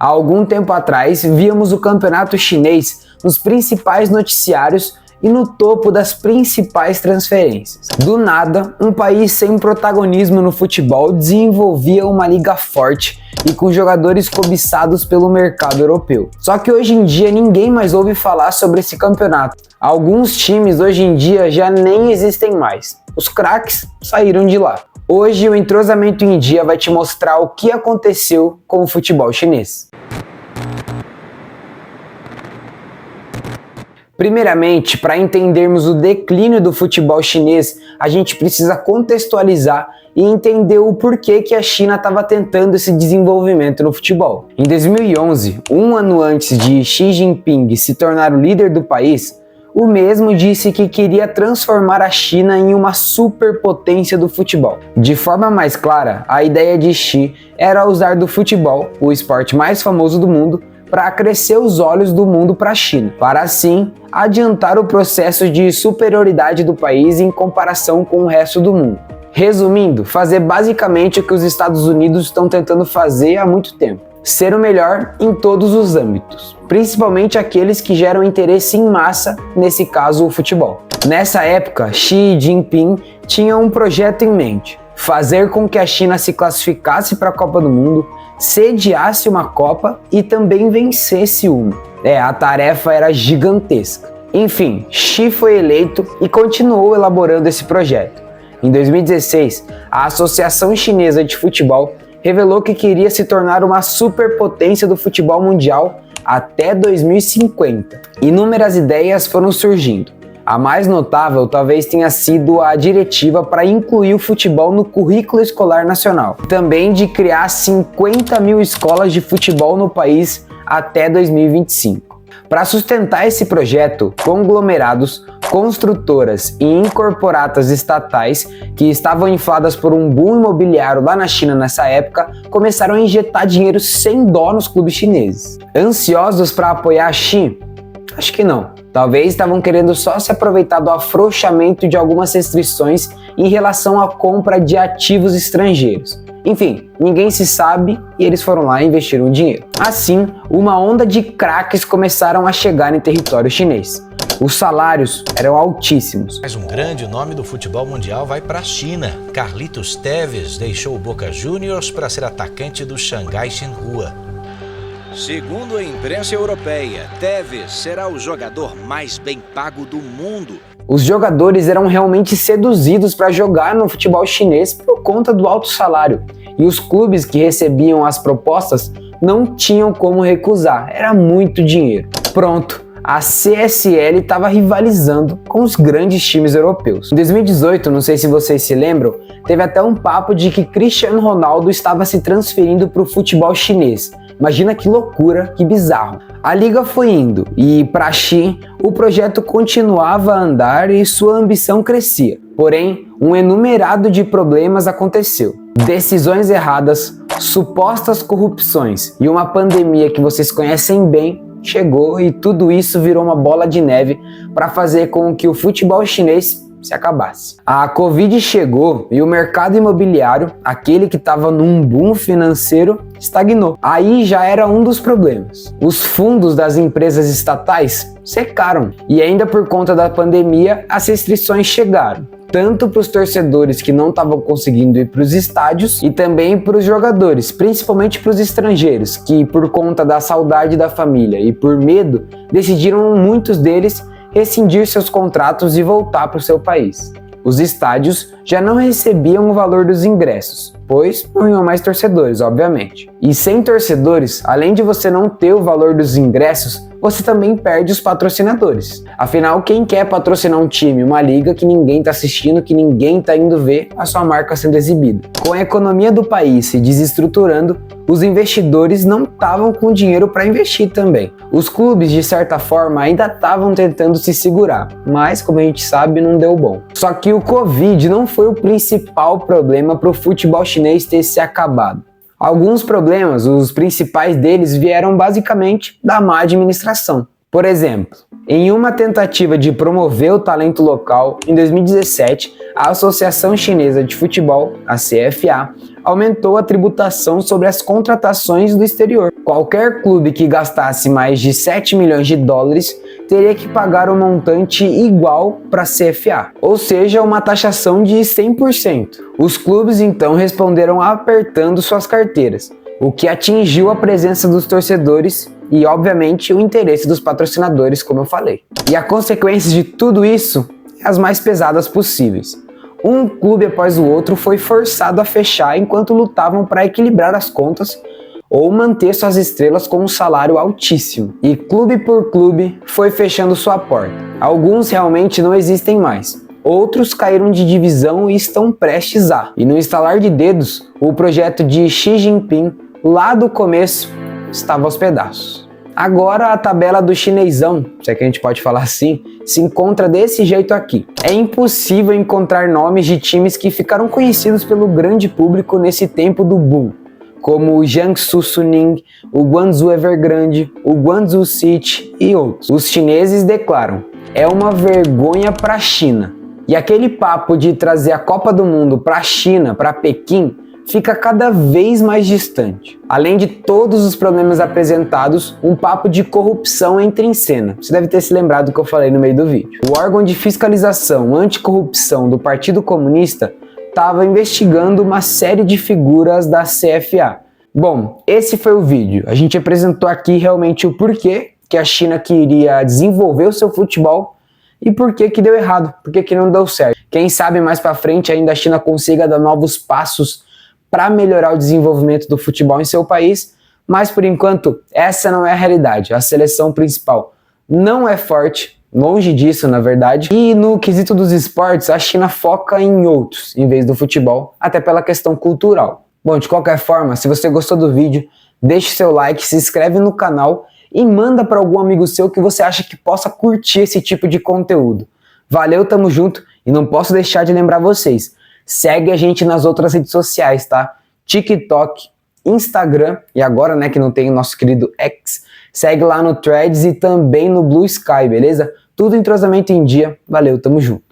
Há algum tempo atrás, víamos o campeonato chinês nos principais noticiários e no topo das principais transferências. Do nada, um país sem protagonismo no futebol desenvolvia uma liga forte e com jogadores cobiçados pelo mercado europeu. Só que hoje em dia ninguém mais ouve falar sobre esse campeonato. Alguns times hoje em dia já nem existem mais. Os craques saíram de lá. Hoje o Entrosamento em Dia vai te mostrar o que aconteceu com o futebol chinês. Primeiramente, para entendermos o declínio do futebol chinês, a gente precisa contextualizar e entender o porquê que a China estava tentando esse desenvolvimento no futebol. Em 2011, um ano antes de Xi Jinping se tornar o líder do país, o mesmo disse que queria transformar a China em uma superpotência do futebol. De forma mais clara, a ideia de Xi era usar do futebol, o esporte mais famoso do mundo, para crescer os olhos do mundo para a China, para assim adiantar o processo de superioridade do país em comparação com o resto do mundo. Resumindo, fazer basicamente o que os Estados Unidos estão tentando fazer há muito tempo. Ser o melhor em todos os âmbitos, principalmente aqueles que geram interesse em massa, nesse caso o futebol. Nessa época, Xi Jinping tinha um projeto em mente: fazer com que a China se classificasse para a Copa do Mundo, sediasse uma Copa e também vencesse uma. A tarefa era gigantesca. Enfim, Xi foi eleito e continuou elaborando esse projeto. Em 2016, a Associação Chinesa de Futebol revelou que queria se tornar uma superpotência do futebol mundial até 2050. Inúmeras ideias foram surgindo. A mais notável talvez tenha sido a diretiva para incluir o futebol no currículo escolar nacional. Também de criar 50 mil escolas de futebol no país até 2025. Para sustentar esse projeto, conglomerados, construtoras e incorporatas estatais que estavam infladas por um boom imobiliário lá na China nessa época, começaram a injetar dinheiro sem dó nos clubes chineses. Ansiosos para apoiar Xi? Acho que não. Talvez estavam querendo só se aproveitar do afrouxamento de algumas restrições em relação à compra de ativos estrangeiros. Enfim, ninguém se sabe e eles foram lá e investiram dinheiro. Assim, uma onda de craques começaram a chegar em território chinês. Os salários eram altíssimos. Mas um grande nome do futebol mundial vai para a China. Carlitos Tevez deixou o Boca Juniors para ser atacante do Shanghai Shenhua. Segundo a imprensa europeia, Tevez será o jogador mais bem pago do mundo. Os jogadores eram realmente seduzidos para jogar no futebol chinês por conta do alto salário. E os clubes que recebiam as propostas não tinham como recusar, era muito dinheiro. Pronto, a CSL estava rivalizando com os grandes times europeus. Em 2018, não sei se vocês se lembram, teve até um papo de que Cristiano Ronaldo estava se transferindo para o futebol chinês. Imagina que loucura, que bizarro. A liga foi indo e, para Xi, o projeto continuava a andar e sua ambição crescia. Porém, um enumerado de problemas aconteceu. Decisões erradas, supostas corrupções e uma pandemia que vocês conhecem bem chegou e tudo isso virou uma bola de neve para fazer com que o futebol chinês se acabasse. A Covid chegou e o mercado imobiliário, aquele que estava num boom financeiro, estagnou. Aí já era um dos problemas. Os fundos das empresas estatais secaram e ainda por conta da pandemia as restrições chegaram. Tanto para os torcedores que não estavam conseguindo ir para os estádios e também para os jogadores, principalmente para os estrangeiros, que por conta da saudade da família e por medo, decidiram muitos deles rescindir seus contratos e voltar para o seu país. Os estádios já não recebiam o valor dos ingressos, pois não iam mais torcedores, obviamente. E sem torcedores, além de você não ter o valor dos ingressos, você também perde os patrocinadores. Afinal, quem quer patrocinar um time, uma liga que ninguém está assistindo, que ninguém está indo ver a sua marca sendo exibida? Com a economia do país se desestruturando, os investidores não estavam com dinheiro para investir também. Os clubes, de certa forma, ainda estavam tentando se segurar, mas, como a gente sabe, não deu bom. Só que o Covid não foi o principal problema para o futebol chinês ter se acabado. Alguns problemas, os principais deles, vieram basicamente da má administração. Por exemplo, Em uma tentativa de promover o talento local, em 2017, a Associação Chinesa de Futebol, a CFA, aumentou a tributação sobre as contratações do exterior. Qualquer clube que gastasse mais de 7 milhões de dólares teria que pagar um montante igual para a CFA, ou seja, uma taxação de 100%. Os clubes então responderam apertando suas carteiras, o que atingiu a presença dos torcedores e, obviamente, o interesse dos patrocinadores, como eu falei. E a consequência de tudo isso é as mais pesadas possíveis. Um clube após o outro foi forçado a fechar enquanto lutavam para equilibrar as contas ou manter suas estrelas com um salário altíssimo. E clube por clube foi fechando sua porta. Alguns realmente não existem mais. Outros caíram de divisão e estão prestes a. E no estalar de dedos, o projeto de Xi Jinping, lá do começo, estava aos pedaços. Agora a tabela do chinesão, se é que a gente pode falar assim, se encontra desse jeito aqui. É impossível encontrar nomes de times que ficaram conhecidos pelo grande público nesse tempo do boom, como o Jiangsu Suning, o Guangzhou Evergrande, o Guangzhou City e outros. Os chineses declaram: é uma vergonha para a China. E aquele papo de trazer a Copa do Mundo para a China, para Pequim, fica cada vez mais distante. Além de todos os problemas apresentados, um papo de corrupção entra em cena. Você deve ter se lembrado do que eu falei no meio do vídeo. O órgão de fiscalização anticorrupção do Partido Comunista estava investigando uma série de figuras da CFA. Bom, esse foi o vídeo. A gente apresentou aqui realmente o porquê que a China queria desenvolver o seu futebol e por que deu errado, por que não deu certo. Quem sabe mais para frente ainda a China consiga dar novos passos para melhorar o desenvolvimento do futebol em seu país, mas por enquanto essa não é a realidade. A seleção principal não é forte, longe disso na verdade, e no quesito dos esportes a China foca em outros, em vez do futebol, até pela questão cultural. Bom, de qualquer forma, se você gostou do vídeo, deixe seu like, se inscreve no canal e manda para algum amigo seu que você acha que possa curtir esse tipo de conteúdo. Valeu, tamo junto, e não posso deixar de lembrar vocês, segue a gente nas outras redes sociais, tá? TikTok, Instagram e agora, né, que não tem o nosso querido X, segue lá no Threads e também no Blue Sky, beleza? Tudo entrosamento em dia. Valeu, tamo junto.